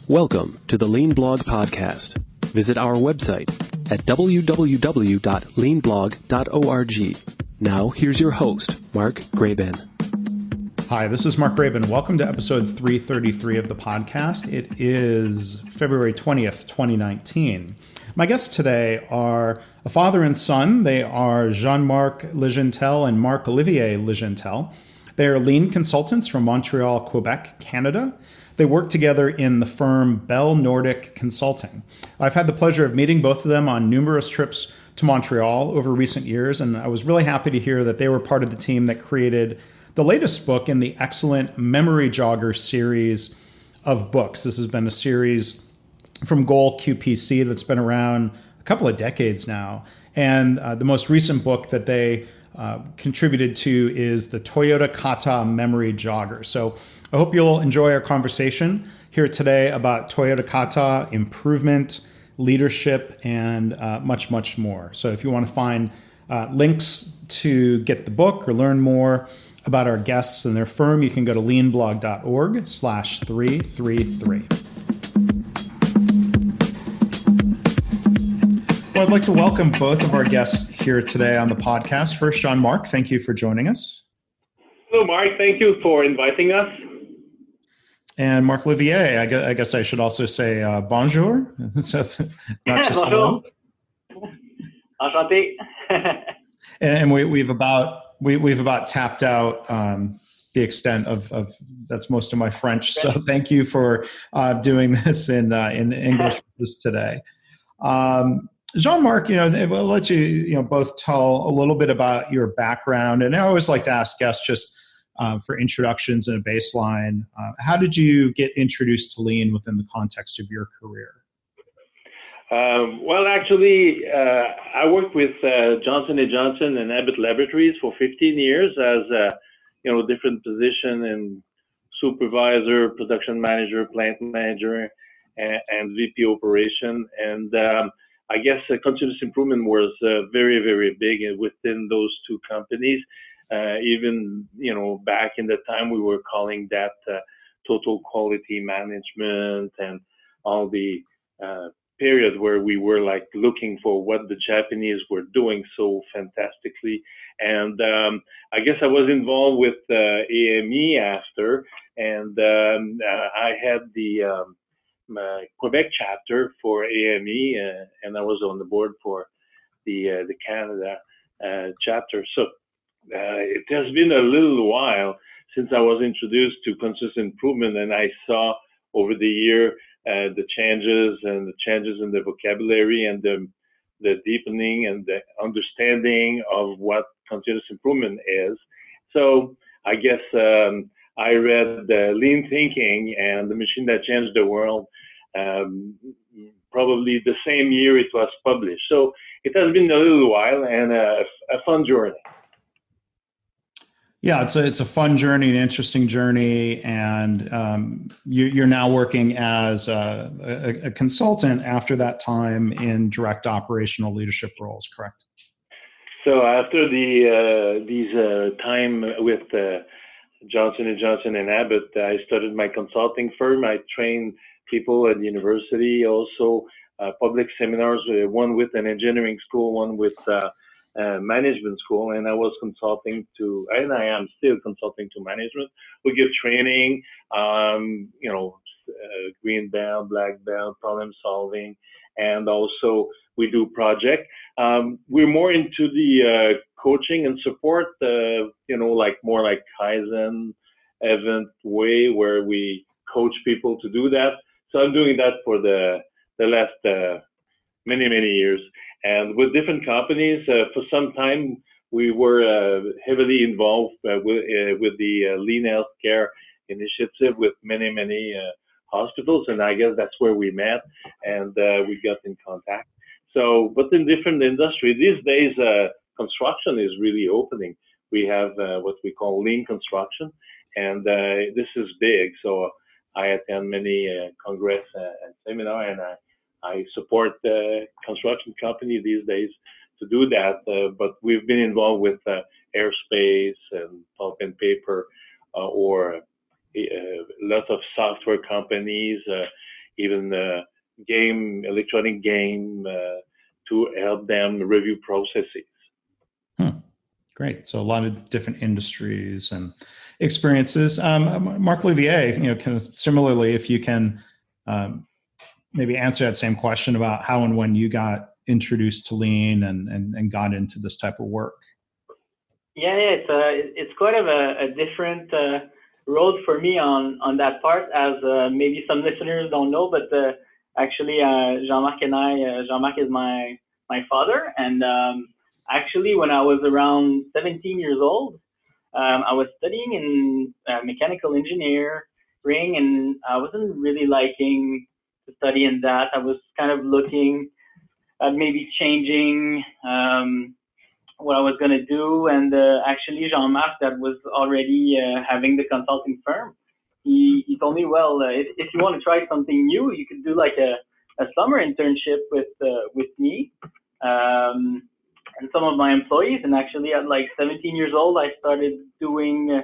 Welcome to the Lean Blog Podcast. Visit our website at www.leanblog.org. Now, here's your host, Marc Graben. Hi, this is Marc Graben. Welcome to episode 333 of the podcast. It is February 20th, 2019. My guests today are a father and son. They are Jean-Marc Legentil and Marc-Olivier Legentil. They are lean consultants from Montreal, Quebec, Canada. They work together in the firm Bell-Nordic Consulting. I've had the pleasure of meeting both of them on numerous trips to Montreal over recent years, and I was really happy to hear that they were part of the team that created the latest book in the excellent Memory Jogger series of books. This has been a series from Goal QPC that's been around a couple of decades now. And the most recent book that they contributed to is the Toyota Kata Memory Jogger. So I hope you'll enjoy our conversation here today about Toyota Kata, improvement, leadership, and much, much more. So if you want to find links to get the book or learn more about our guests and their firm, you can go to leanblog.org/333. Well, I'd like to welcome both of our guests here today on the podcast. First, Jean-Marc, thank you for joining us. Hello, Marc. Thank you for inviting us. And Marc-Olivier, I guess I should also say bonjour. So not just hello. Enchanté. And we've about tapped out the extent of that's most of my French. So thank you for doing this in English with us today. Jean-Marc, we'll let you both tell a little bit about your background. And I always like to ask guests just for introductions and a baseline. How did you get introduced to Lean within the context of your career? Well, actually, I worked with Johnson & Johnson and Abbott Laboratories for 15 years as different position in supervisor, production manager, plant manager, and VP operation. And I guess continuous improvement was very, very big within those two companies. Even, back in the time, we were calling that total quality management and all the period where we were like looking for what the Japanese were doing so fantastically. And I guess I was involved with AME after, and I had the Quebec chapter for AME, and I was on the board for the Canada chapter. So it has been a little while since I was introduced to continuous improvement, and I saw over the year the changes in the vocabulary and the deepening and the understanding of what continuous improvement is. So I guess I read the Lean Thinking and the Machine That Changed the World probably the same year it was published. So it has been a little while and a fun journey. Yeah, it's a fun journey, an interesting journey, and you're now working as a consultant after that time in direct operational leadership roles, correct? So after these time with Johnson & Johnson and Abbott, I started my consulting firm. I trained people at university, also public seminars, one with an engineering school, one with management school, and I was consulting to, and I am still consulting to management. We give training, green belt, black belt, problem solving, and also we do project. We're more into the coaching and support, more like Kaizen event way, where we coach people to do that. So I'm doing that for the last many, many years. And with different companies, for some time, we were heavily involved with the Lean Healthcare initiative with many, many hospitals. And I guess that's where we met and we got in contact. So, but in different industry, these days, construction is really opening. We have what we call lean construction, and this is big. So I attend many congress and seminar, and I support the construction company these days to do that. But we've been involved with aerospace and pulp and paper, or lots of software companies, even electronic game, to help them review processes. Great. So a lot of different industries and experiences. Marc-Olivier, kind of similarly, if you can maybe answer that same question about how and when you got introduced to Lean and got into this type of work. Yeah, it's quite of a different road for me on that part, as maybe some listeners don't know, but actually Jean-Marc is my father, and actually when I was around 17 years old, I was studying in mechanical engineering, and I wasn't really liking to study in that. I was kind of looking at maybe changing what I was going to do. And actually, Jean-Marc, that was already having the consulting firm, he told me, well, if you want to try something new, you could do like a summer internship with me and some of my employees. And actually, at like 17 years old, I started doing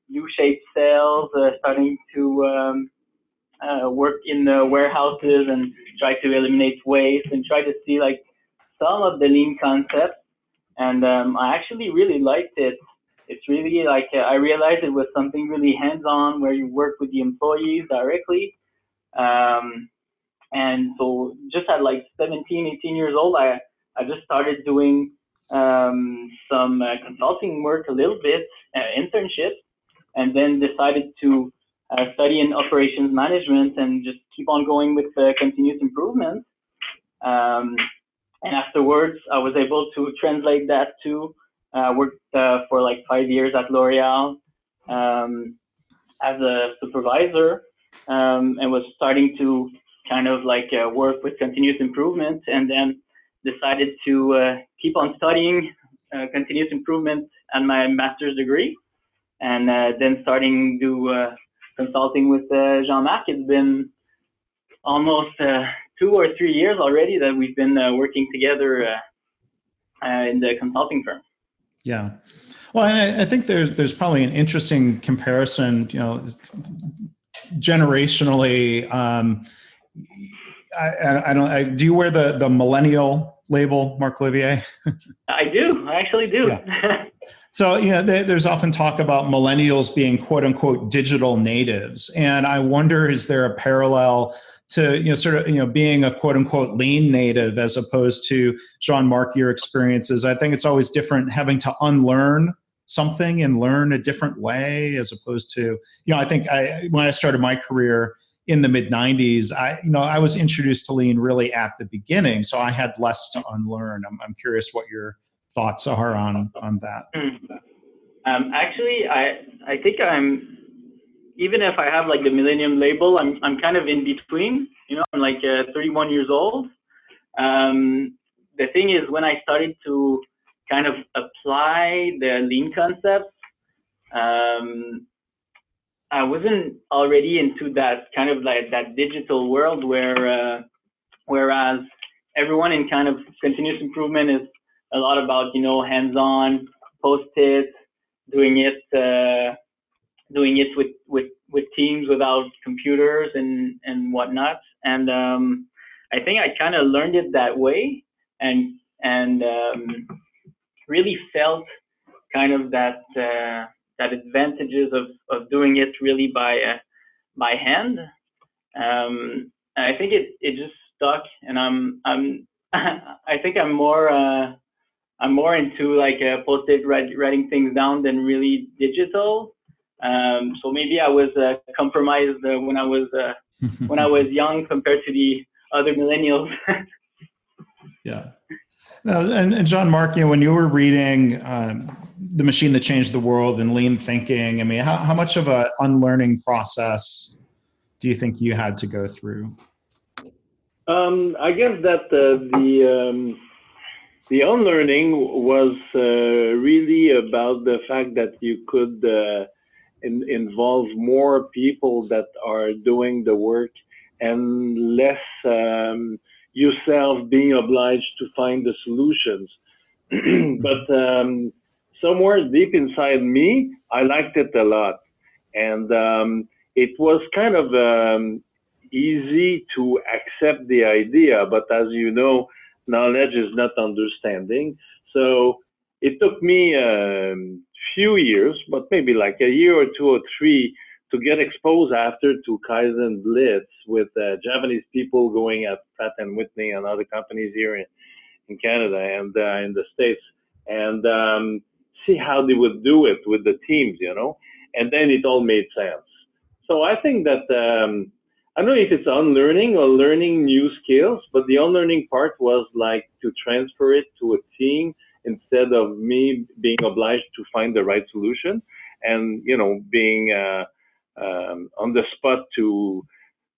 U-shaped sales, starting to work in the warehouses and try to eliminate waste and try to see like some of the lean concepts. And I actually really liked it. It's really like I realized it was something really hands-on where you work with the employees directly. And so just at like 17, 18 years old, I just started doing some consulting work a little bit, internships, and then decided to study in operations management and just keep on going with continuous improvement. And afterwards, I was able to translate that to worked for like 5 years at L'Oreal as a supervisor, and was starting to kind of like work with continuous improvement, and then decided to keep on studying continuous improvement at my master's degree, and then starting to consulting with Jean-Marc. It's been almost 2 or 3 years already that we've been working together in the consulting firm. Yeah. Well, and I think there's probably an interesting comparison, generationally. Do you wear the millennial label, Marc-Olivier? I do. I actually do. Yeah. So, there's often talk about millennials being quote unquote digital natives. And I wonder, is there a parallel to, sort of, being a quote unquote lean native as opposed to, Jean-Marc, your experiences? I think it's always different having to unlearn something and learn a different way as opposed to, I think when I started my career in the mid 90s, I was introduced to lean really at the beginning. So I had less to unlearn. I'm curious what your thoughts are on that. Actually, I think even if I have like the millennium label, I'm kind of in between. I'm like 31 years old. The thing is, when I started to kind of apply the lean concepts, I wasn't already into that kind of like that digital world whereas everyone in kind of continuous improvement is a lot about, hands-on, post-it, doing it with teams without computers and whatnot. And I think I kind of learned it that way and really felt kind of that advantages of doing it really by hand. I think it just stuck, and I think I'm more into like post-it writing things down than really digital. So maybe I was compromised when I was young compared to the other millennials. Yeah. And Jean-Marc, when you were reading The Machine That Changed the World and Lean Thinking, I mean, how much of an unlearning process do you think you had to go through? I guess that the unlearning was really about the fact that you could involve more people that are doing the work and less yourself being obliged to find the solutions. But somewhere deep inside me, I liked it a lot. And it was kind of, easy to accept the idea, but as you know, knowledge is not understanding. So it took me a few years, but maybe like a year or two or three, to get exposed after to Kaizen Blitz with Japanese people going at Pratt and Whitney and other companies here in Canada and in the States, and see how they would do it with the teams, and then it all made sense. So I think that I don't know if it's unlearning or learning new skills, but the unlearning part was like to transfer it to a team instead of me being obliged to find the right solution and being on the spot to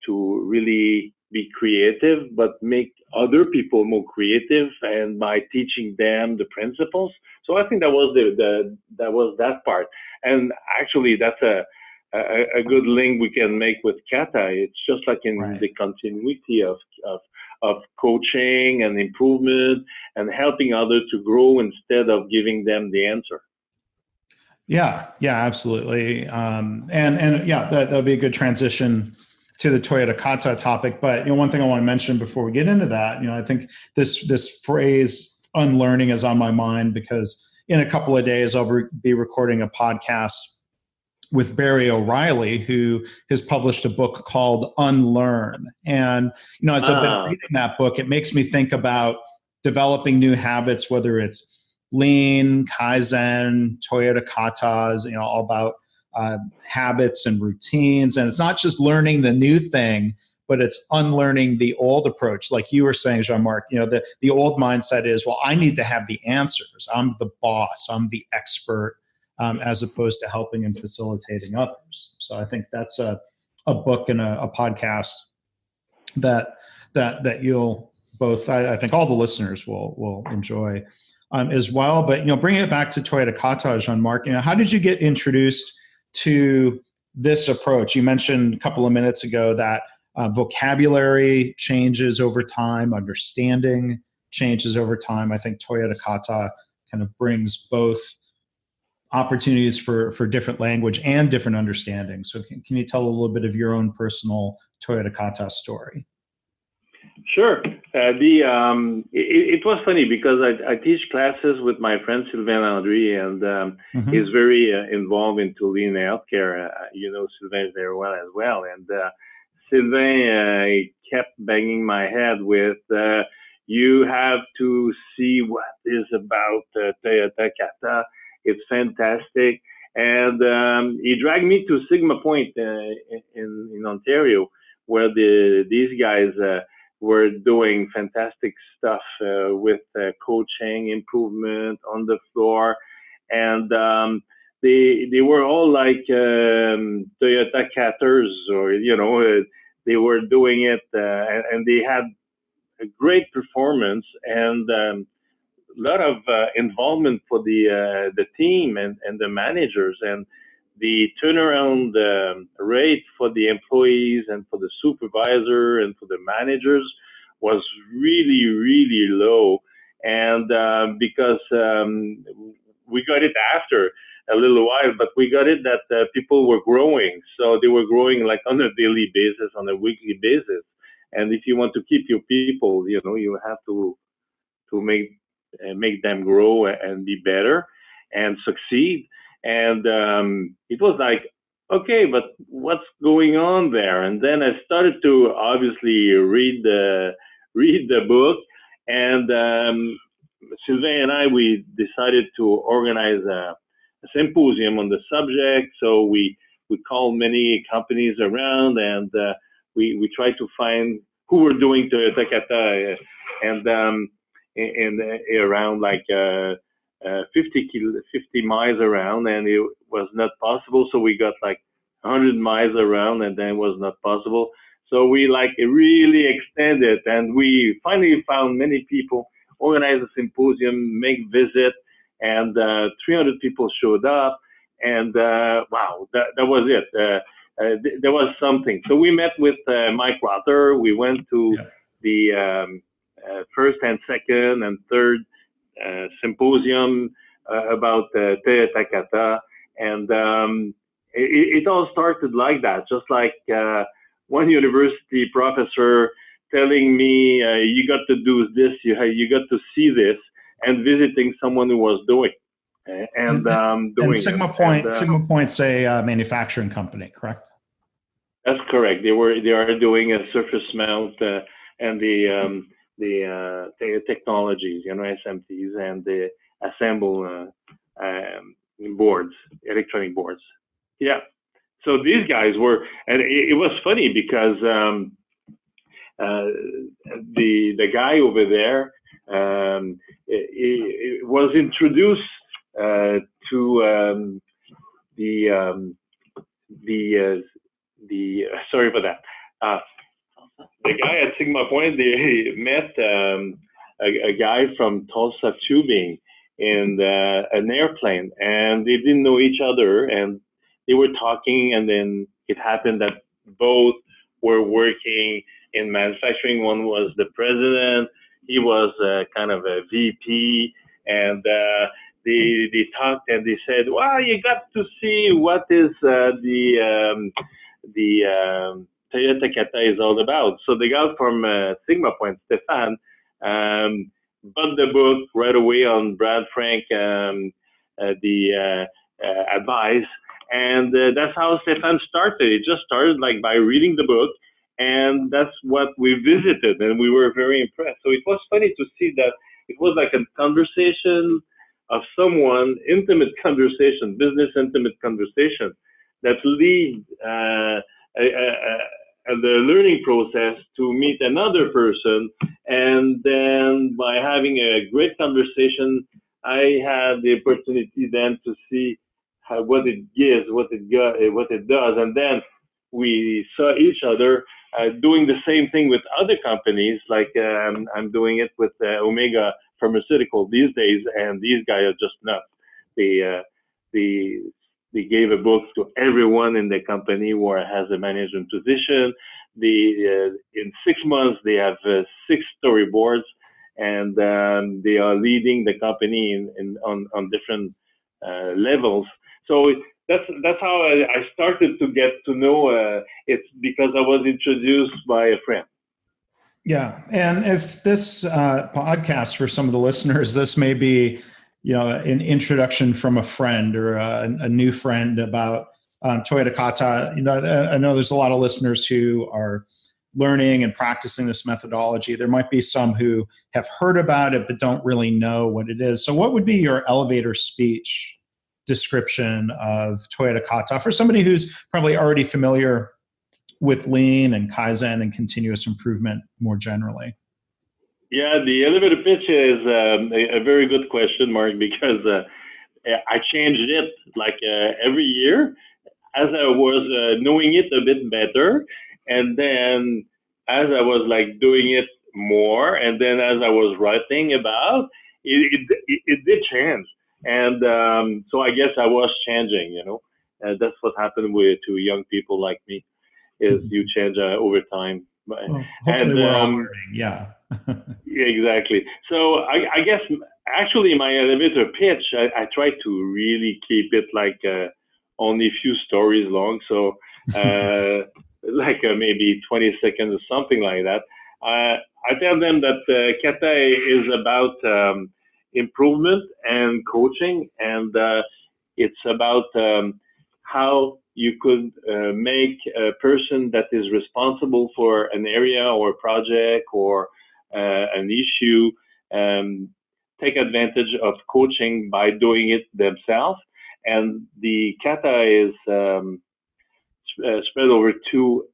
really be creative, but make other people more creative, and by teaching them the principles. So I think that was that part, and actually that's a good link we can make with Kata. It's just like in Right. the continuity of coaching and improvement and helping others to grow instead of giving them the answer. Yeah, absolutely. And yeah, that would be a good transition to the Toyota Kata topic. But one thing I want to mention before we get into that, I think this phrase "unlearning" is on my mind because in a couple of days I'll be recording a podcast with Barry O'Reilly, who has published a book called Unlearn. And as I've been reading that book, it makes me think about developing new habits, whether it's Lean, Kaizen, Toyota Katas, all about habits and routines. And it's not just learning the new thing, but it's unlearning the old approach. Like you were saying, Jean-Marc, the old mindset is, well, I need to have the answers. I'm the boss. I'm the expert, as opposed to helping and facilitating others. So I think that's a book and a podcast that you'll both, I think all the listeners will enjoy as well. But bringing it back to Toyota Kata, Jean-Marc, how did you get introduced to this approach? You mentioned a couple of minutes ago that vocabulary changes over time, understanding changes over time. I think Toyota Kata kind of brings both opportunities for different language and different understanding. So can you tell a little bit of your own personal Toyota Kata story? Sure. It was funny because I teach classes with my friend Sylvain Landry, and he's very involved into lean healthcare. Sylvain very well as well. And Sylvain kept banging my head with, you have to see what is about Toyota Kata. It's fantastic. And he dragged me to Sigma Point in Ontario, where these guys were doing fantastic stuff with coaching, improvement on the floor. And they were all like Toyota Caters, or, they were doing it and they had a great performance and a lot of involvement for the team and the managers, and the turnaround rate for the employees and for the supervisor and for the managers was really, really low. And because we got it after a little while, but we got it that people were growing. So they were growing like on a daily basis, on a weekly basis. And if you want to keep your people, you have to make them grow and be better and succeed. And it was like, okay, but what's going on there? And then I started to obviously read the book, and Sylvain and I, we decided to organize a symposium on the subject. So we called many companies around, and we tried to find who were doing Toyota Kata, and around like 50 miles around, and it was not possible. So we got like 100 miles around, and then it was not possible. So we like really extended, and we finally found many people, organized a symposium, make visit, and 300 people showed up, and wow, that was it. There was something. So we met with Mike Rother. We went to the first and second and third symposium about Toyota Kata, and it all started like that, just like one university professor telling me, you got to do this, you got to see this, and visiting someone who was doing and doing and it. Sigma Point's a manufacturing company, correct? That's correct. They are doing a surface mount and the technologies, SMTs, and the assemble boards, electronic boards. Yeah. So these guys were, and it was funny because the guy over there it was introduced to the sorry for that. The guy at Sigma Point, they met a guy from Tulsa Tubing in an airplane, and they didn't know each other, and they were talking, and then it happened that both were working in manufacturing. One was the president, he was kind of a VP, and they talked and they said, well, you got to see what is the Toyota Kata is all about. So the guy from Sigma Point, Stefan, bought the book right away on Brad Frank, the advice. And that's how Stefan started. It just started like by reading the book, and that's what we visited, and we were very impressed. So it was funny to see that it was like a conversation of someone, intimate conversation, business intimate conversation, that lead the learning process to meet another person, and then by having a great conversation, I had the opportunity then to see what it gives, what it does, and then we saw each other doing the same thing with other companies. Like I'm doing it with Omega Pharmaceutical these days, and these guys are just nuts. They gave a book to everyone in the company who has a management position. In 6 months they have 6 storyboards, and they are leading the company on different levels. So that's how I started to get to know. It's because I was introduced by a friend. Yeah, and if this podcast for some of the listeners, this may be, an introduction from a friend or a new friend about Toyota Kata. I know there's a lot of listeners who are learning and practicing this methodology. There might be some who have heard about it but don't really know what it is. So, what would be your elevator speech description of Toyota Kata for somebody who's probably already familiar with Lean and Kaizen and continuous improvement more generally? Yeah, the elevator pitch is a very good question, Mark, because I changed it like every year as I was knowing it a bit better, and then as I was like doing it more, and then as I was writing about it did change. And so I guess I was changing, that's what happened to young people like me, is you change over time. Well, hopefully we're all learning, yeah. Exactly. So I guess actually my elevator pitch, I try to really keep it like only a few stories long. So like maybe 20 seconds or something like that. I tell them that Kata is about improvement and coaching, and it's about how you could make a person that is responsible for an area or a project or an issue take advantage of coaching by doing it themselves. And the Kata is spread over 2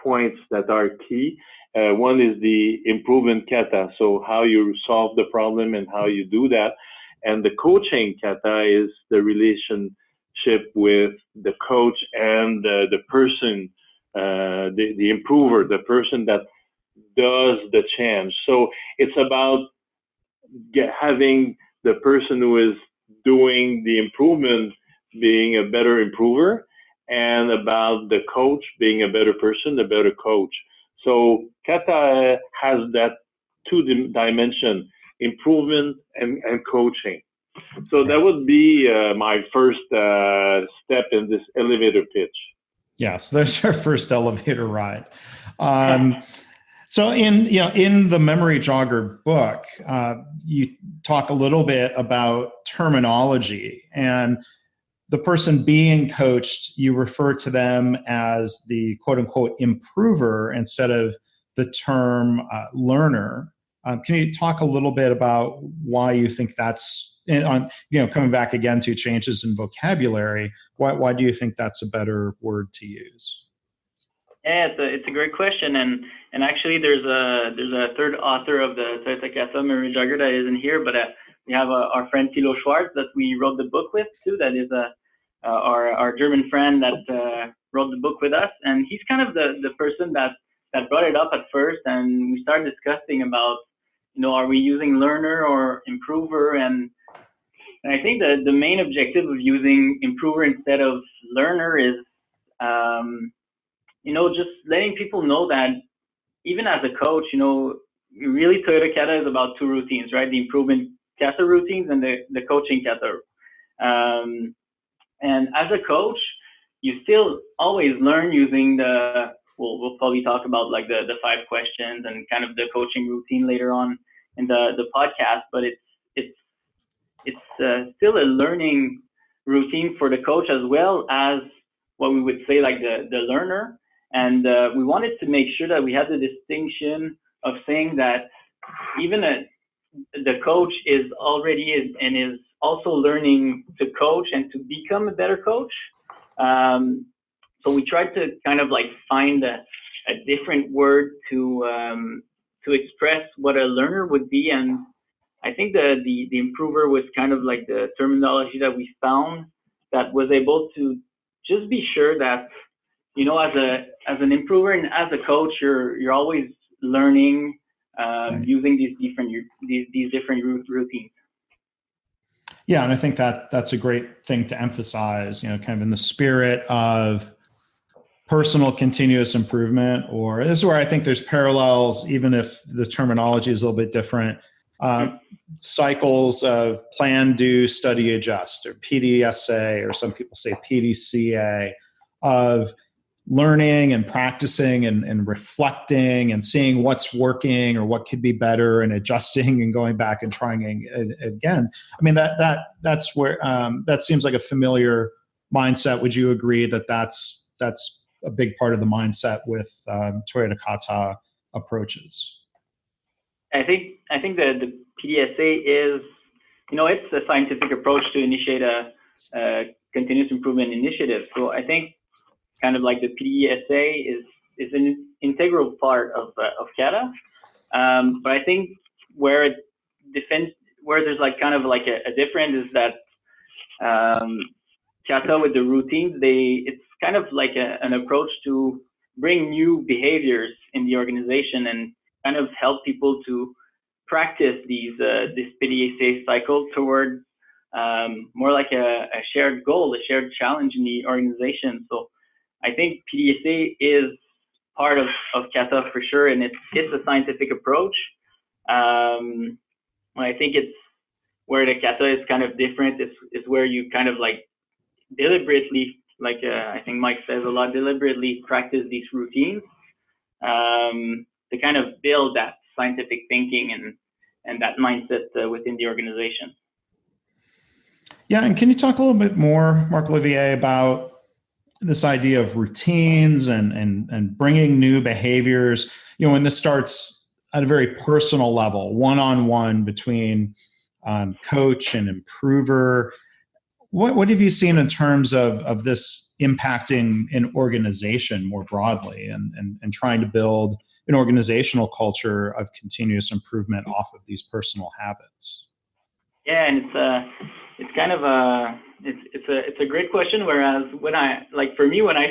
points that are key. One is the improvement Kata, so how you solve the problem and how you do that. And the coaching Kata is the relationship with the coach and the person, the improver, the person that does the change. So it's about having the person who is doing the improvement being a better improver, and about the coach being a better person, a better coach. So Kata has that 2 dimension, improvement and coaching. So that would be my first step in this elevator pitch. Yes, there's our first elevator ride. Um, so in the Memory Jogger book, you talk a little bit about terminology, and the person being coached, you refer to them as the quote unquote improver instead of the term learner. Can you talk a little bit about why you think that's coming back again to changes in vocabulary? Why do you think that's a better word to use? Yeah, it's a great question, and actually there's a third author of the Toyota Kata Memory Jogger that isn't here, but we have our friend Thilo Schwartz that we wrote the book with too. That is our German friend that wrote the book with us, and he's kind of the person that brought it up at first, and we started discussing about, are we using learner or improver, and I think the main objective of using improver instead of learner is just letting people know that even as a coach, really Toyota Kata is about two routines, right? The improvement Kata routines and the coaching Kata. And as a coach, you still always learn using we'll probably talk about like the 5 questions and kind of the coaching routine later on in the podcast, but it's still a learning routine for the coach as well as what we would say like the learner. And we wanted to make sure that we had the distinction of saying that even the coach is already and is also learning to coach and to become a better coach. So we tried to kind of like find a different word to express what a learner would be. And I think the improver was kind of like the terminology that we found that was able to just be sure that, as an improver and as a coach, you're always learning using these different routines. Yeah, and I think that's a great thing to emphasize, kind of in the spirit of personal continuous improvement, or this is where I think there's parallels, even if the terminology is a little bit different. Cycles of plan, do, study, adjust, or PDSA, or some people say PDCA, of learning and practicing and reflecting and seeing what's working or what could be better and adjusting and going back and trying again. I mean, that's where that seems like a familiar mindset. Would you agree that that's a big part of the mindset with Toyota Kata approaches? I think that the PDSA is, it's a scientific approach to initiate a continuous improvement initiative. So I think kind of like the PDSA is an integral part of Kata. But I think where there's like kind of like a difference is that Kata with the routines, it's kind of like an approach to bring new behaviors in the organization and kind of help people to practice this PDSA cycle toward more like a shared goal, a shared challenge in the organization. So I think PDSA is part of Kata for sure, and it's a scientific approach. I think it's where the Kata is kind of different. It's where you kind of like deliberately, like I think Mike says a lot, deliberately practice these routines to kind of build that scientific thinking and that mindset within the organization. Yeah, and can you talk a little bit more, Marc-Olivier, about this idea of routines and bringing new behaviors? When this starts at a very personal level, one-on-one between coach and improver, what have you seen in terms of this impacting an organization more broadly and trying to build an organizational culture of continuous improvement off of these personal habits? Yeah, and it's kind of it's a great question. Whereas when I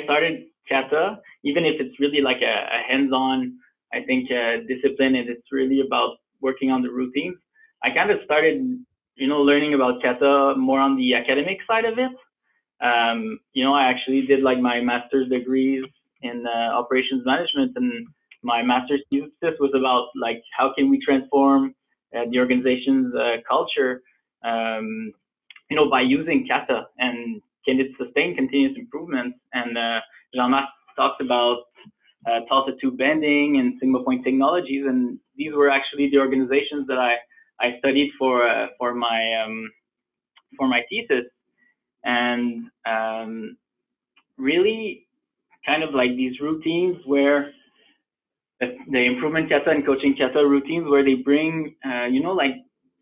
started Kata, even if it's really like a hands-on, I think discipline, and it's really about working on the routines, I kind of started learning about Kata more on the academic side of it. I actually did like my master's degrees in operations management, and my master's thesis was about like how can we transform the organization's culture, by using Kata, and can it sustain continuous improvement? And Jean-Marc talked about Delta 2 bending and Sigma Point Technologies, and these were actually the organizations that I studied for my thesis, and really kind of like these routines where the improvement kata and coaching kata routines where they bring like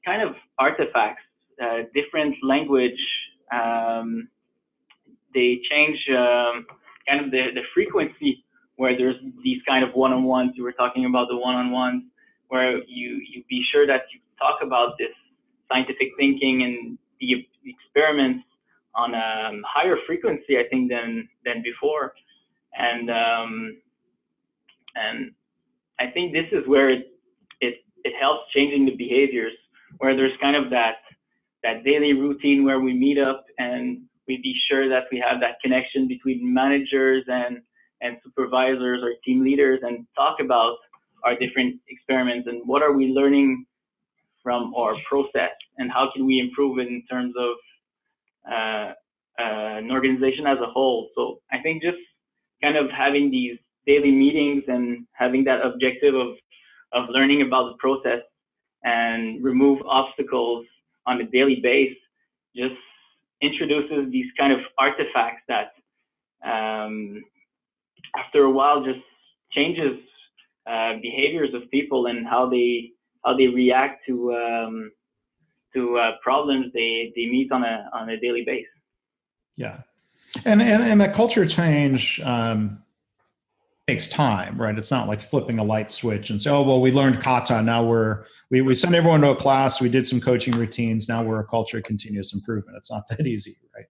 kind of artifacts, different language. They change kind of the frequency where there's these kind of one-on-ones. You were talking about the one-on-ones where you be sure that you talk about this scientific thinking and the experiments on a higher frequency, I think, than before. And I think this is where it helps changing the behaviors, where there's kind of that daily routine where we meet up and we be sure that we have that connection between managers and supervisors or team leaders and talk about our different experiments and what are we learning from our process and how can we improve it in terms of an organization as a whole. So I think just kind of having these daily meetings and having that objective of learning about the process and remove obstacles on a daily basis just introduces these kind of artifacts that after a while just changes behaviors of people and how they react to problems they meet on a daily basis. Yeah, and that culture change takes time, right? It's not like flipping a light switch and say, oh, well, we learned kata. Now we sent everyone to a class. We did some coaching routines. Now we're a culture of continuous improvement. It's not that easy, right?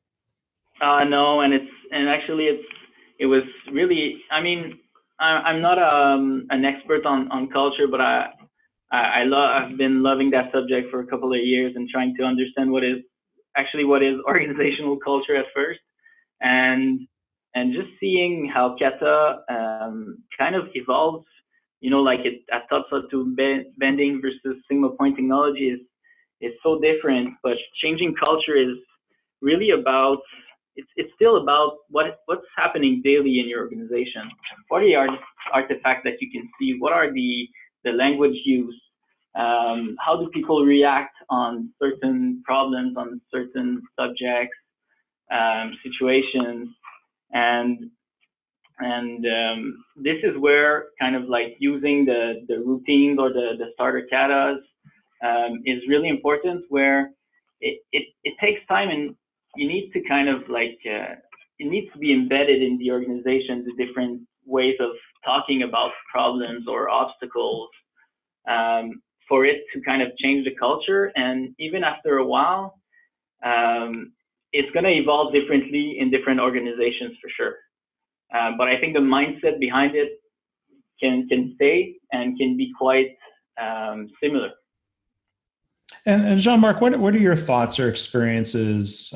No, and it was really, I mean, I'm not an expert on culture, but I've been loving that subject for a couple of years and trying to understand what is organizational culture at first, and just seeing how kata kind of evolves, like at Toyota to bending versus Sigma Point Technology is so different, but changing culture is really about, it's still about what's happening daily in your organization. What are the artifacts that you can see? What are the language used? How do people react on certain problems, on certain subjects, situations? And this is where kind of like using the routines or the starter katas is really important, where it takes time and you need to kind of like, it needs to be embedded in the organization, the different ways of talking about problems or obstacles for it to kind of change the culture. And even after a while, it's going to evolve differently in different organizations for sure. But I think the mindset behind it can stay and can be quite similar. And Jean-Marc, what are your thoughts or experiences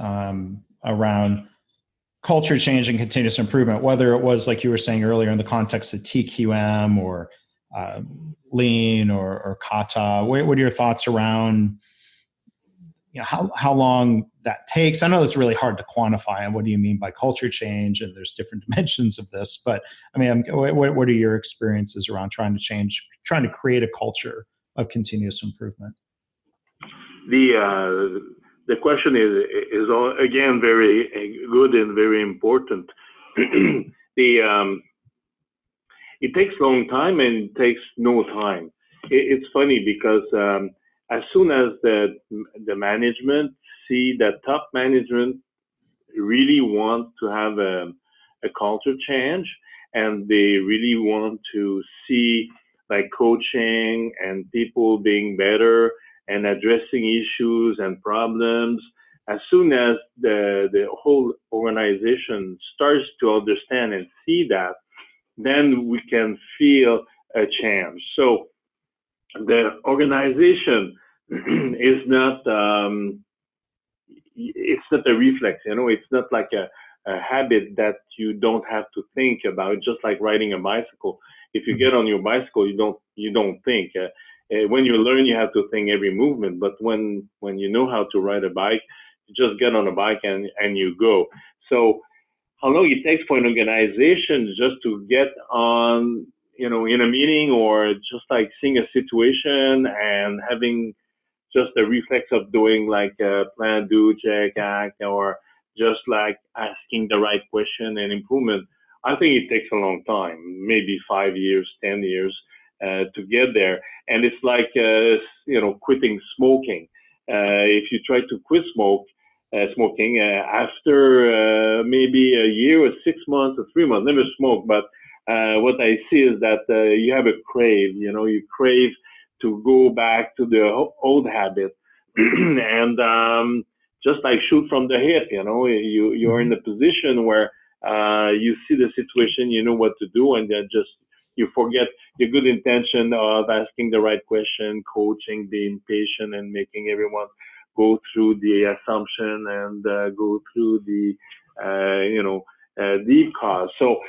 around culture change and continuous improvement, whether it was, like you were saying earlier, in the context of TQM or lean or kata? What are your thoughts around how long that takes? I know it's really hard to quantify, and what do you mean by culture change? And there's different dimensions of this, but I mean, what are your experiences around trying to create a culture of continuous improvement? The question is again very good and very important. It takes long time and it takes no time. It's funny because as soon as the management see that top management really want to have a culture change, and they really want to see like coaching and people being better and addressing issues and problems, as soon as the whole organization starts to understand and see that, then we can feel a change. So the organization is not, it's not a reflex, it's not like a habit that you don't have to think about, just like riding a bicycle. If you get on your bicycle, you don't think. When you learn, you have to think every movement, but when you know how to ride a bike, you just get on a bike and you go. So how long it takes for an organization just to get on, in a meeting, or just like seeing a situation and having just a reflex of doing like a plan, do, check, act, or just like asking the right question and improvement. I think it takes a long time, maybe 5 years, 10 years to get there. And it's like, quitting smoking. If you try to quit smoking, after maybe a year or 6 months or 3 months, never smoke, but what I see is that you have a crave, you crave to go back to the old habit and just like shoot from the hip, you're in a position where you see the situation, you know what to do, and then just you forget your good intention of asking the right question, coaching, being patient, and making everyone go through the assumption and go through the deep cause. So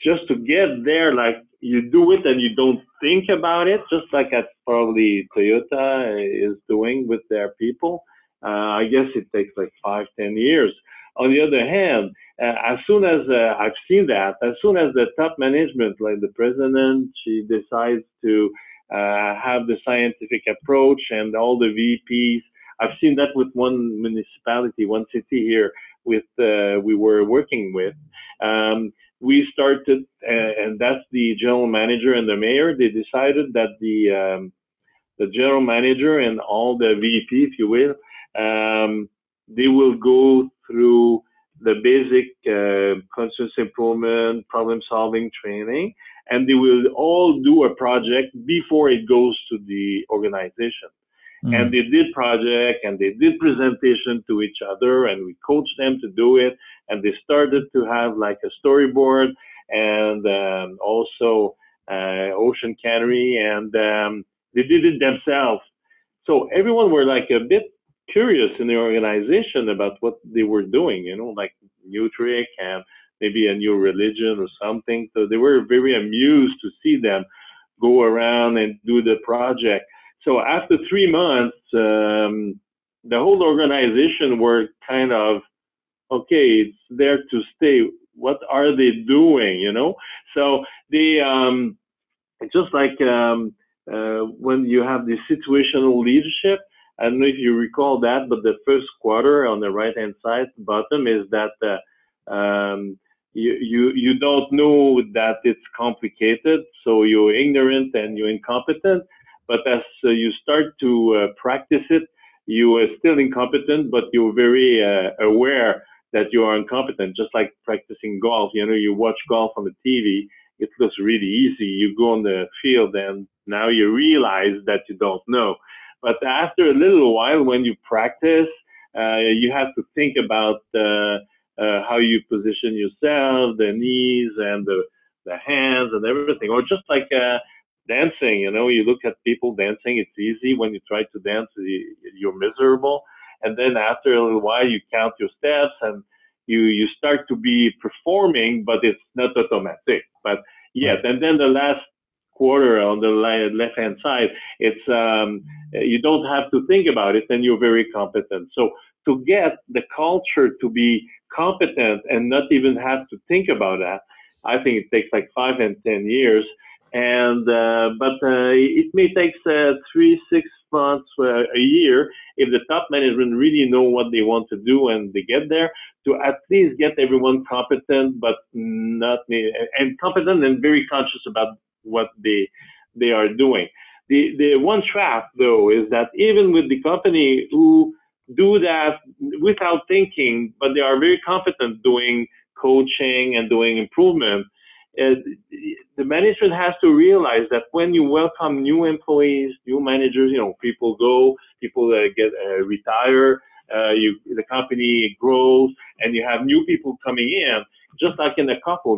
just to get there, like you do it and you don't think about it, just like at probably Toyota is doing with their people. I guess it takes like 5, 10 years. On the other hand, as soon as I've seen that, as soon as the top management, like the president, she decides to have the scientific approach, and all the VPs, I've seen that with one municipality, one city here with we were working with. We started, and that's the general manager and the mayor. They decided that the general manager and all the VP, if you will, they will go through the basic continuous improvement, problem solving training, and they will all do a project before it goes to the organization. And they did project and they did presentation to each other, and we coached them to do it. And they started to have like a storyboard and also ocean cannery, and they did it themselves. So everyone were like a bit curious in the organization about what they were doing, like new trick and maybe a new religion or something. So they were very amused to see them go around and do the project. So after 3 months, the whole organization were kind of, okay, it's there to stay. What are they doing, So they, just like when you have the situational leadership, I don't know if you recall that, but the first quarter on the right-hand side bottom is that you don't know that it's complicated, so you're ignorant and you're incompetent. But as you start to practice it, you are still incompetent, but you're very aware that you are incompetent, just like practicing golf. You watch golf on the TV, it looks really easy. You go on the field and now you realize that you don't know. But after a little while, when you practice, you have to think about how you position yourself, the knees and the hands and everything, or just like dancing, you look at people dancing, it's easy. When you try to dance, you're miserable. And then after a little while, you count your steps and you start to be performing, but it's not automatic. But yeah, and then the last quarter on the left-hand side, it's you don't have to think about it and you're very competent. So to get the culture to be competent and not even have to think about that, I think it takes like 5 and 10 years. And but it may take 3, 6 months, a year, if the top management really know what they want to do and they get there, to at least get everyone competent, but not and competent and very conscious about what they are doing. The one trap though is that even with the company who do that without thinking, but they are very competent doing coaching and doing improvement, the management has to realize that when you welcome new employees, new managers, people go, people get retire, the company grows, and you have new people coming in, just like in a couple,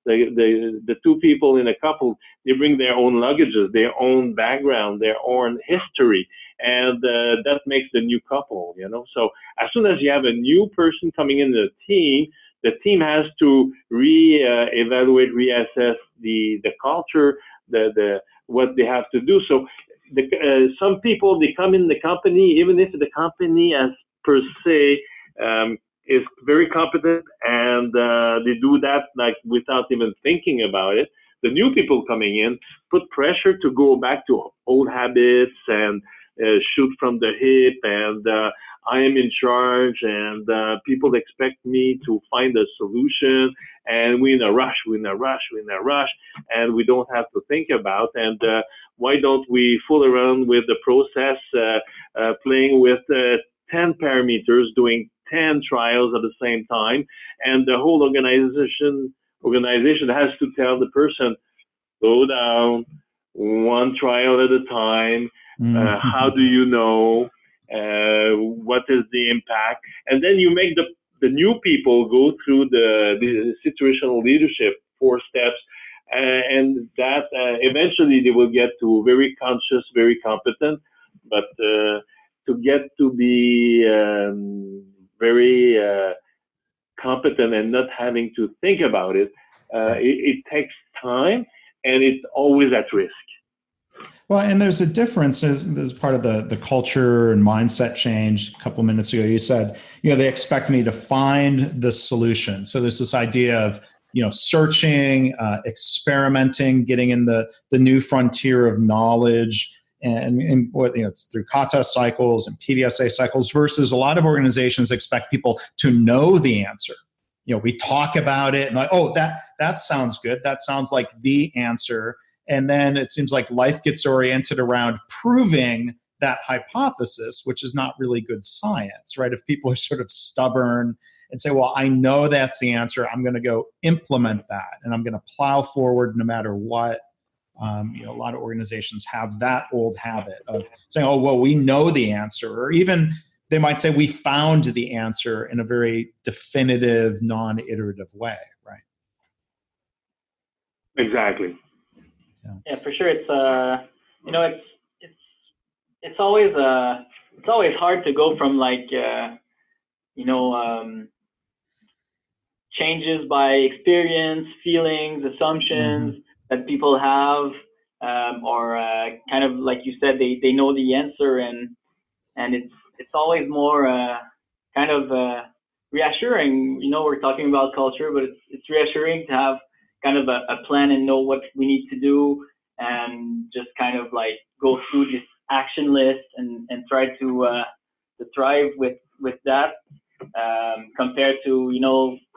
the two people in a couple, they bring their own luggages, their own background, their own history, and that makes the new couple, So as soon as you have a new person coming in the team has to evaluate, reassess the culture, the what they have to do. So some people, they come in the company, even if the company as per se is very competent, and they do that like without even thinking about it. The new people coming in put pressure to go back to old habits and shoot from the hip, and I am in charge, and people expect me to find a solution, and we're in a rush, and we don't have to think about. And why don't we fool around with the process, playing with 10 parameters, doing 10 trials at the same time, and the whole organization has to tell the person, slow down, one trial at a time. How do you know? What is the impact? And then you make the new people go through the situational leadership 4 steps, and that eventually they will get to very conscious, very competent, but to get to be very competent and not having to think about it, it takes time, and it's always at risk. Well, and there's a difference as part of the culture and mindset change. A couple of minutes ago, you said, they expect me to find the solution. So there's this idea of, searching, experimenting, getting in the new frontier of knowledge, and it's through Kata cycles and PDSA cycles, versus a lot of organizations expect people to know the answer. We talk about it and like, oh, that sounds good. That sounds like the answer. And then it seems like life gets oriented around proving that hypothesis, which is not really good science, right? If people are sort of stubborn and say, well, I know that's the answer, I'm going to go implement that, and I'm going to plow forward no matter what. A lot of organizations have that old habit of saying, oh, well, we know the answer, or even they might say we found the answer in a very definitive, non-iterative way, right? Exactly. Yeah, for sure. It's it's always hard to go from changes by experience, feelings, assumptions that people have, or kind of like you said, they know the answer, and it's always more kind of reassuring. We're talking about culture, but it's reassuring to have kind of a plan and know what we need to do, and just kind of like go through this action list and try to thrive with that, compared to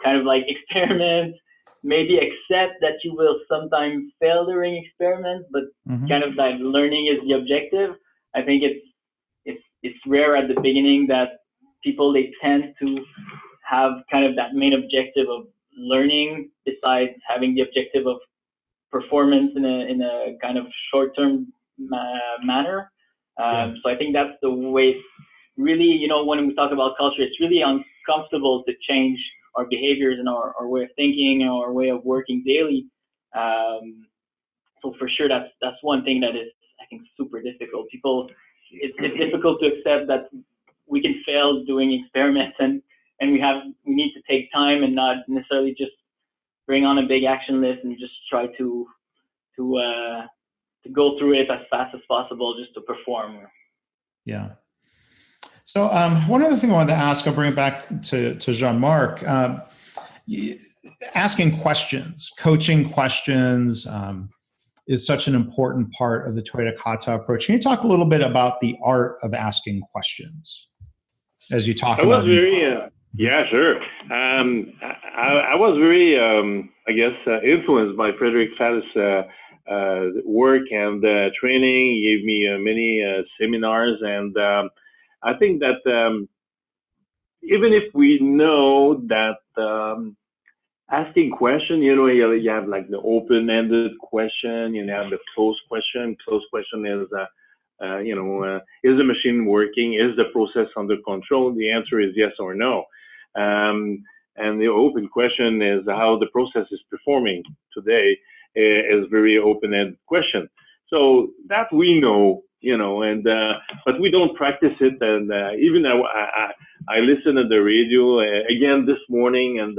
kind of like experiment, maybe accept that you will sometimes fail during experiments, but kind of like learning is the objective. I think it's rare at the beginning that they tend to have kind of that main objective of learning besides having the objective of performance in a kind of short-term manner. So I think that's the way it's really, when we talk about culture, it's really uncomfortable to change our behaviors and our way of thinking and our way of working daily. So for sure, that's one thing that is, I think, super difficult. It's difficult to accept that we can fail doing experiments, and we need to take time and not necessarily just bring on a big action list and just try to go through it as fast as possible just to perform. Yeah. So one other thing I wanted to ask, I'll bring it back to Jean-Marc. Asking questions, coaching questions is such an important part of the Toyota Kata approach. Can you talk a little bit about the art of asking questions as you talk about it? Yeah, sure. I was very, influenced by Frederick Faddis' work and training. He gave me many seminars, and I think that even if we know that asking question, you have like the open-ended question, you have the closed question. Closed question is, is the machine working? Is the process under control? The answer is yes or no. And the open question is how the process is performing today is very open-ended question. So that we know, and but we don't practice it. And even I listen to the radio again this morning, and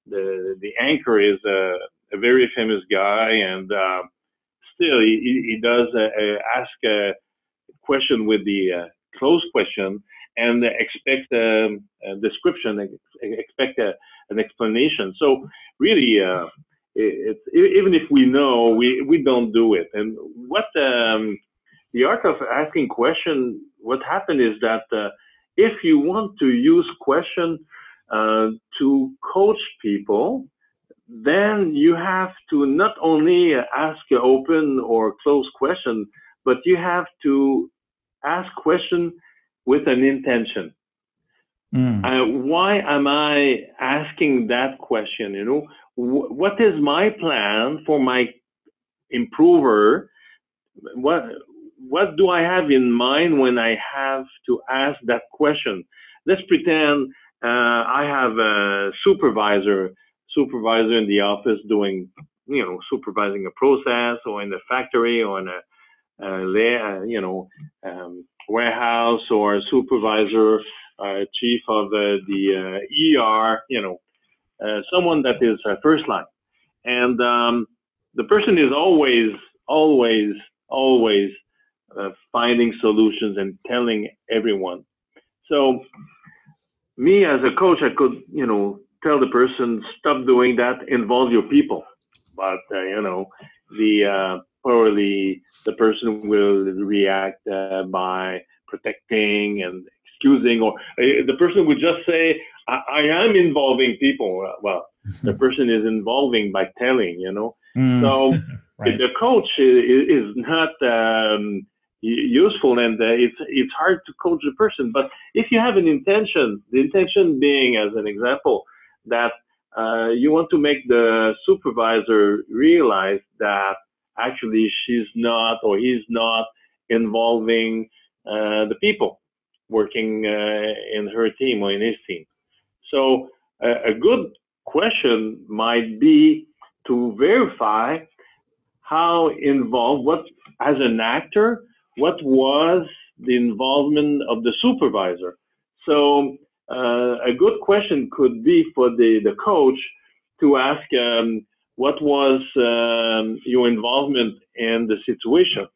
the anchor is a very famous guy, and still he does ask a question with the closed question, and expect a description, expect an explanation. So really, even if we know, we don't do it. And what the art of asking question, what happened is that if you want to use question to coach people, then you have to not only ask an open or closed question, but you have to ask question with an intention. Why am I asking that question? You know, what is my plan for my improver? What do I have in mind when I have to ask that question? Let's pretend I have a supervisor in the office doing, supervising a process, or in the factory, or in a warehouse, or a supervisor, chief of the ER, someone that is first line. And the person is always finding solutions and telling everyone. So me as a coach, I could, tell the person, stop doing that, involve your people. But, probably the person will react by protecting and excusing, or the person would just say, I am involving people. Well, the person is involving by telling, So right. The coach is not useful, and it's hard to coach the person. But if you have an intention, the intention being, as an example, that you want to make the supervisor realize that actually she's not, or he's not, involving the people working in her team or in his team. So a good question might be to verify how involved, as an actor, what was the involvement of the supervisor. So a good question could be for the coach to ask, what was your involvement in the situation?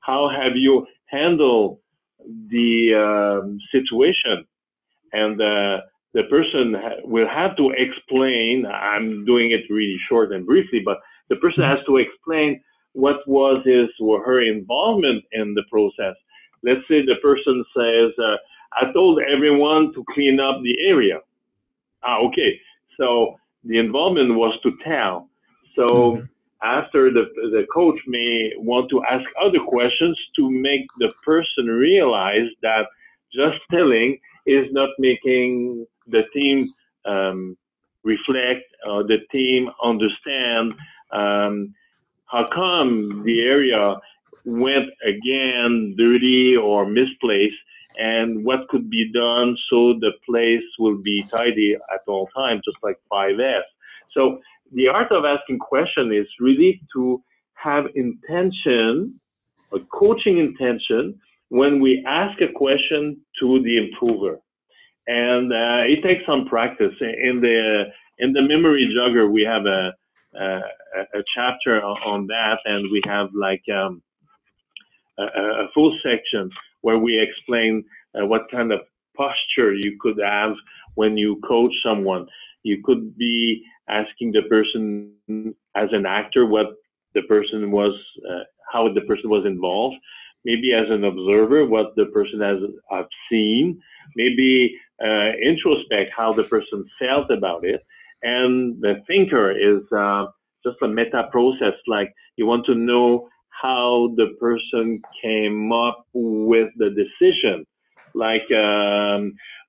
How have you handled the situation? And the person will have to explain. I'm doing it really short and briefly, but the person has to explain what was his or her involvement in the process. Let's say the person says, I told everyone to clean up the area. Okay. So the involvement was to tell. So after the coach may want to ask other questions to make the person realize that just telling is not making the team reflect, or the team understand how come the area went again dirty or misplaced, and what could be done so the place will be tidy at all times, just like 5S. So the art of asking question is really to have intention, a coaching intention, when we ask a question to the improver. And it takes some practice. In the memory jogger, we have a chapter on that, and we have like a full section where we explain what kind of posture you could have when you coach someone. You could be asking the person as an actor what the person was, how the person was involved. Maybe as an observer, what the person has seen. Maybe introspect how the person felt about it. And the thinker is just a meta process, like you want to know how the person came up with the decision. Like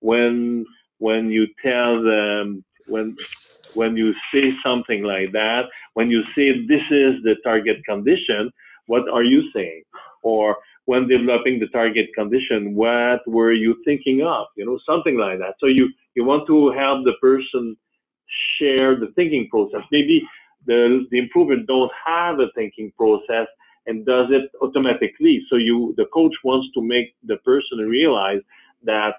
when you tell them, when you say something like that, when you say this is the target condition, what are you saying? Or when developing the target condition, what were you thinking of? Something like that. So you want to help the person share the thinking process. Maybe the improver don't have a thinking process and does it automatically. So the coach wants to make the person realize that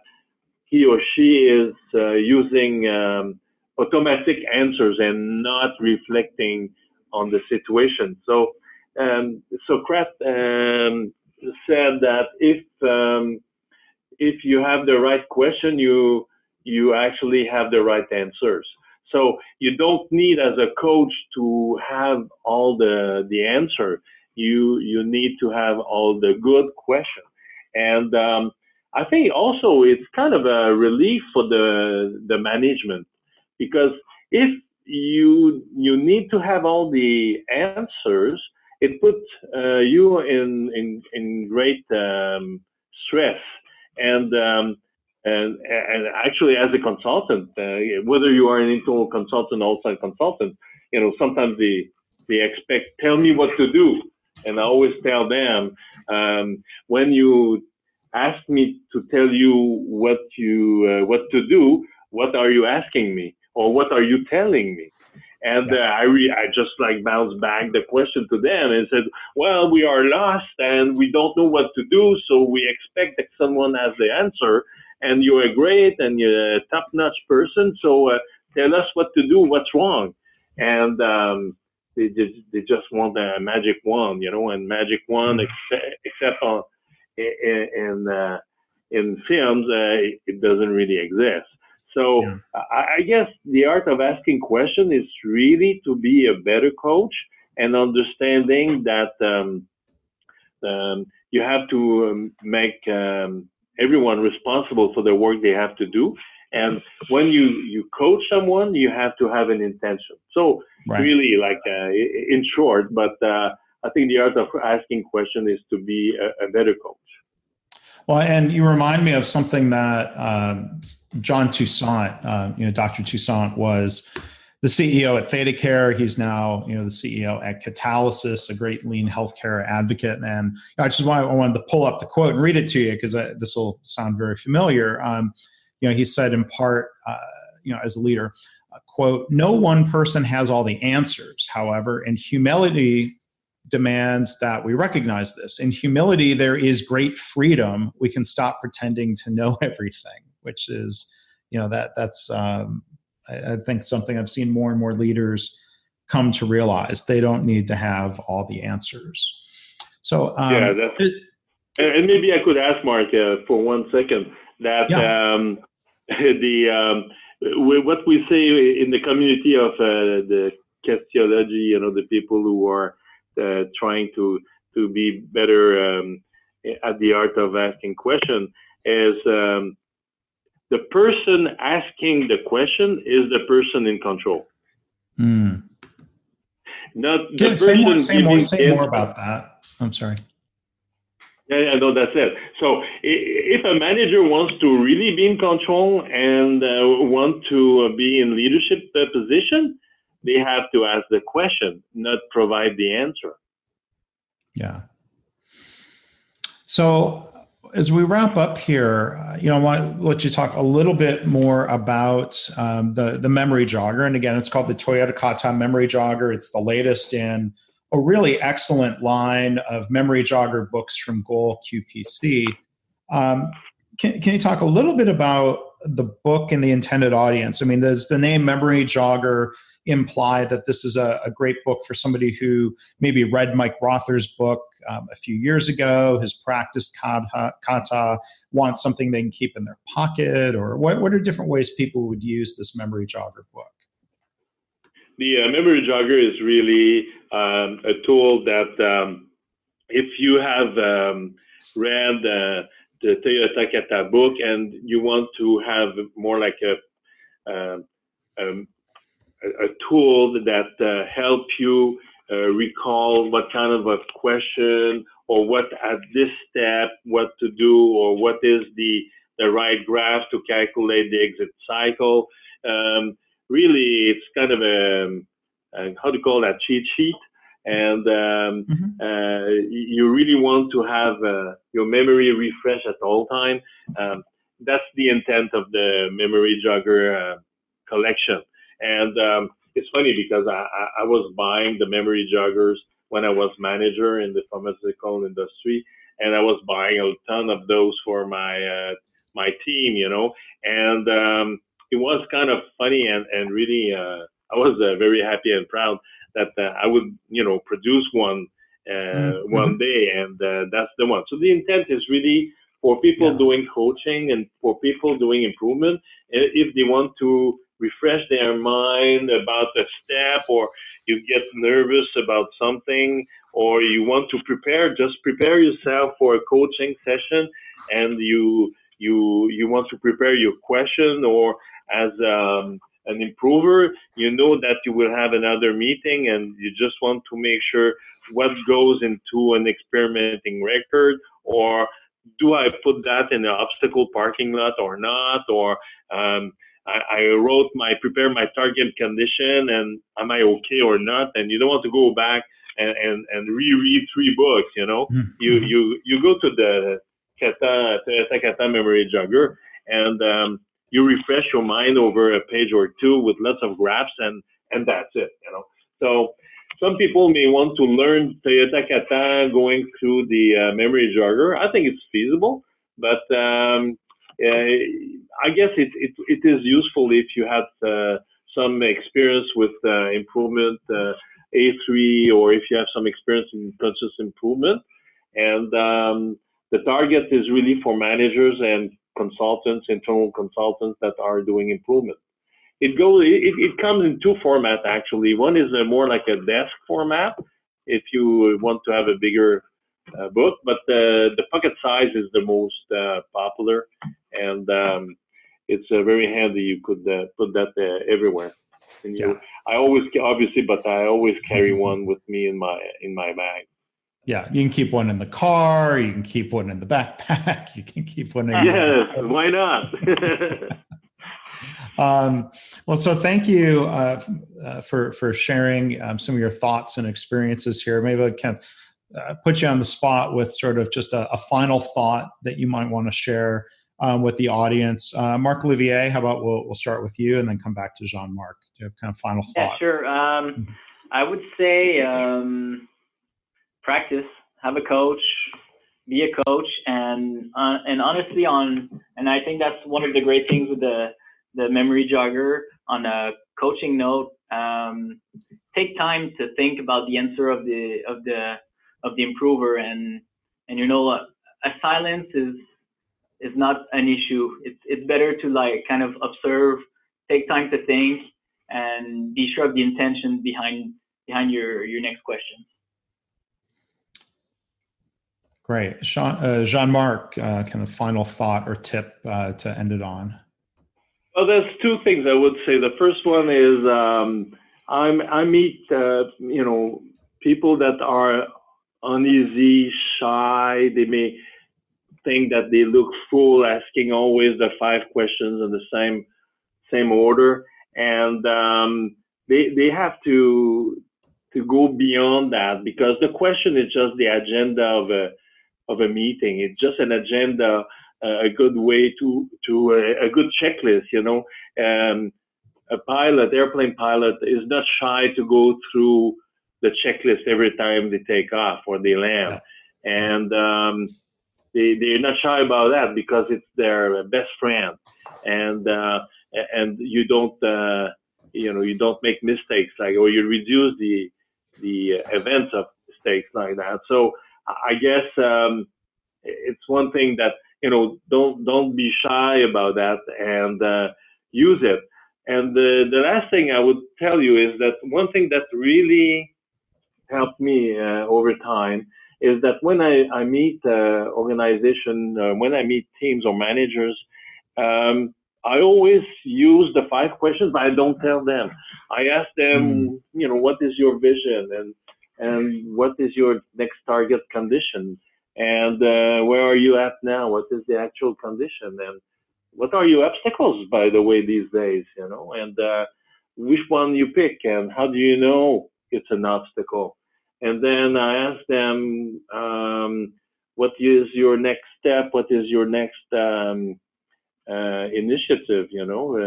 he or she is using automatic answers and not reflecting on the situation. So Socrates said that if you you have the right question, you actually have the right answers. So you don't need as a coach to have all the answer. You need to have all the good questions. And I think also it's kind of a relief for the management, because if you need to have all the answers, it puts you in great stress. And actually, as a consultant, whether you are an internal consultant or outside consultant, sometimes they expect, tell me what to do. And I always tell them, when you ask me to tell you what to do, what are you asking me, or what are you telling me? And I just like bounced back the question to them and said, well, we are lost and we don't know what to do, so we expect that someone has the answer, and you're a great and you're a top-notch person, so tell us what to do, what's wrong. And they just want a magic wand, and magic wand, except on in films, it doesn't really exist. So I guess the art of asking questions is really to be a better coach, and understanding that you have to make everyone responsible for the work they have to do. And when you coach someone, you have to have an intention. So really, like in short, but I think the art of asking questions is to be a better coach. Well, and you remind me of something that John Toussaint, Dr. Toussaint was the CEO at ThedaCare. He's now, the CEO at Catalysis, a great lean healthcare advocate. And I wanted to pull up the quote and read it to you, because this will sound very familiar. He said in part, as a leader, quote, "No one person has all the answers. However, in humility demands that we recognize this. In humility, there is great freedom. We can stop pretending to know everything," which is, that's I think something I've seen more and more leaders come to realize. They don't need to have all the answers. So and maybe I could ask Marc for 1 second that what we say in the community of the Castiology, the people who are trying to be better at the art of asking questions, is the person asking the question is the person in control. Not the person. Say more about that. I'm sorry. Yeah, no, that's it. So if a manager wants to really be in control and want to be in leadership position, they have to ask the question, not provide the answer. Yeah. So as we wrap up here, I want to let you talk a little bit more about the memory jogger. And again, it's called the Toyota Kata memory jogger. It's the latest in a really excellent line of memory jogger books from Goal QPC. Can you talk a little bit about the book and the intended audience? I mean, does the name memory jogger imply that this is a great book for somebody who maybe read Mike Rother's book a few years ago, has practiced kata, wants something they can keep in their pocket, or what are different ways people would use this memory jogger book? The memory jogger is really a tool that if you have read the Toyota Kata book and you want to have more like a tool that help you recall what kind of a question, or what at this step, what to do, or what is the right graph to calculate the exit cycle. Really, it's kind of how to call that, cheat sheet. And you really want to have your memory refresh at all time. That's the intent of the memory jogger collection. And it's funny because I was buying the memory joggers when I was manager in the pharmaceutical industry, and I was buying a ton of those for my team, and it was kind of funny and really I was very happy and proud that I would produce one one day, and that's the one. So the intent is really for people doing coaching and for people doing improvement, if they want to refresh their mind about a step, or you get nervous about something, or you want to prepare, just prepare yourself for a coaching session, and you want to prepare your question, or as an improver, you know that you will have another meeting, and you just want to make sure what goes into an experimenting record, or do I put that in the obstacle parking lot or not, or I prepare my target condition, and am I okay or not? And you don't want to go back and reread 3 books, you know. Mm-hmm. You go to the Toyota Kata memory jogger, and you refresh your mind over a page or 2 with lots of graphs, and that's it, you know. So some people may want to learn Toyota Kata going through the memory jogger. I think it's feasible, but I guess it is useful if you have some experience with improvement A3, or if you have some experience in conscious improvement. And the target is really for managers and consultants, internal consultants that are doing improvement. It comes in 2 formats, actually. One is more like a desk format if you want to have a bigger book, but the pocket size is the most popular, and it's very handy. You could put that everywhere. And I always, obviously, but I always carry one with me in my bag. Yeah, you can keep one in the car. You can keep one in the backpack. You can keep one in. Yes, why not? Well, so thank you for sharing some of your thoughts and experiences here. Maybe I can put you on the spot with sort of just a final thought that you might want to share with the audience. Marc-Olivier, how about we'll start with you and then come back to Jean-Marc. Do you have kind of final thought? Yeah, sure. I would say practice, have a coach, be a coach, and honestly, and I think that's one of the great things with the memory jogger. On a coaching note, take time to think about the answer of the improver, and you know, a silence is not an issue. It's better to like kind of observe, take time to think, and be sure of the intention behind your next question. Great. Jean-Marc, kind of final thought or tip to end it on. Well, there's 2 things I would say. The first one is I meet people that are uneasy, shy. They may think that they look full, asking always the 5 questions in the same order, and they have to go beyond that, because the question is just the agenda of a meeting. It's just an agenda, a good way to a good checklist, you know. Airplane pilot is not shy to go through the checklist every time they take off or they land. And they're not shy about that, because it's their best friend. And you don't make mistakes, like, or you reduce the events of mistakes like that. So I guess it's one thing that, you know, don't be shy about that, and use it. And the last thing I would tell you is that one thing that really helped me over time is that when I meet organization, when I meet teams or managers, I always use the 5 questions, but I don't tell them. I ask them, you know, what is your vision, and what is your next target condition, and where are you at now? What is the actual condition, and what are your obstacles, by the way, these days, you know, and which one you pick, and how do you know it's an obstacle? And then I ask them, what is your next step? What is your next initiative, you know,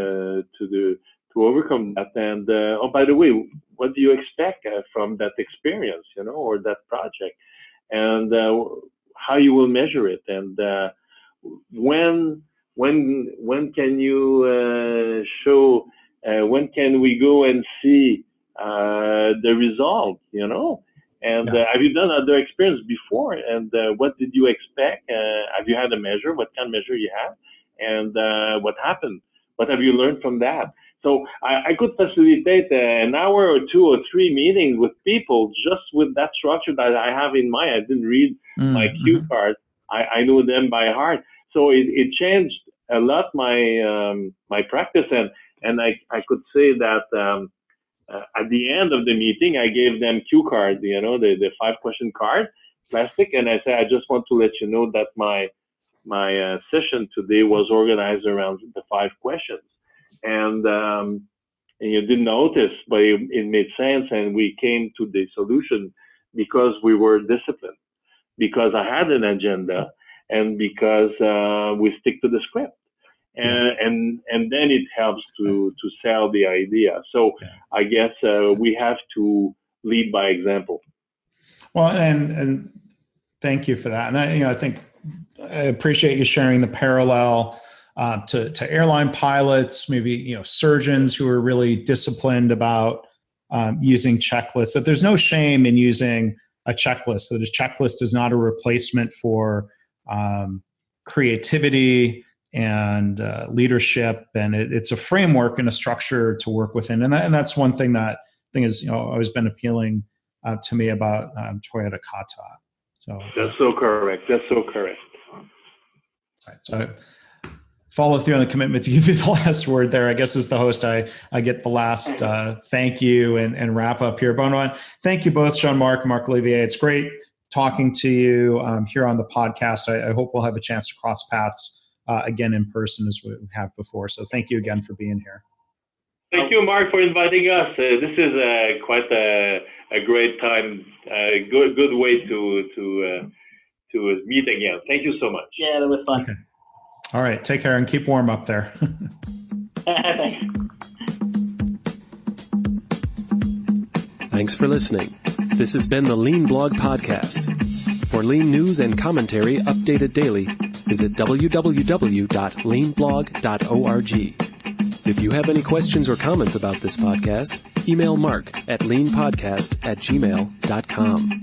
to overcome that? And oh, by the way, what do you expect from that experience, you know, or that project, and how you will measure it, and when can you show? When can we go and see the result, you know? And have you done other experience before? And what did you expect? Have you had a measure? What kind of measure you have? And what happened? What have you learned from that? So I could facilitate an hour or 2 or 3 meetings with people just with that structure that I have in mind. I didn't read my cue cards. I knew them by heart. So it changed a lot my practice. And I could say that at the end of the meeting, I gave them cue cards, the 5-question card, plastic. And I said, I just want to let you know that my session today was organized around the 5 questions. And you didn't notice, but it made sense, and we came to the solution because we were disciplined, because I had an agenda, and because we stick to the script, and then it helps to sell the idea. So I guess we have to lead by example. Well, and thank you for that, and I think I appreciate you sharing the parallel. To airline pilots, maybe surgeons who are really disciplined about using checklists. That there's no shame in using a checklist. That a checklist is not a replacement for creativity and leadership, and it's a framework and a structure to work within. And that's one thing that has always been appealing to me about Toyota Kata. So that's so correct. That's so correct. Right, so follow through on the commitment to give you the last word there. I guess as the host, I get the last thank you and wrap up here. But thank you both, Jean-Marc and Marc-Olivier. It's great talking to you here on the podcast. I hope we'll have a chance to cross paths again in person as we have before. So thank you again for being here. Thank you, Marc, for inviting us. This is quite a great time, a good way to meet again. Thank you so much. Yeah, that was fun. Okay. All right. Take care and keep warm up there. Thanks. Thanks for listening. This has been the Lean Blog Podcast. For Lean news and commentary updated daily, visit www.leanblog.org. If you have any questions or comments about this podcast, email Marc at leanpodcast@gmail.com.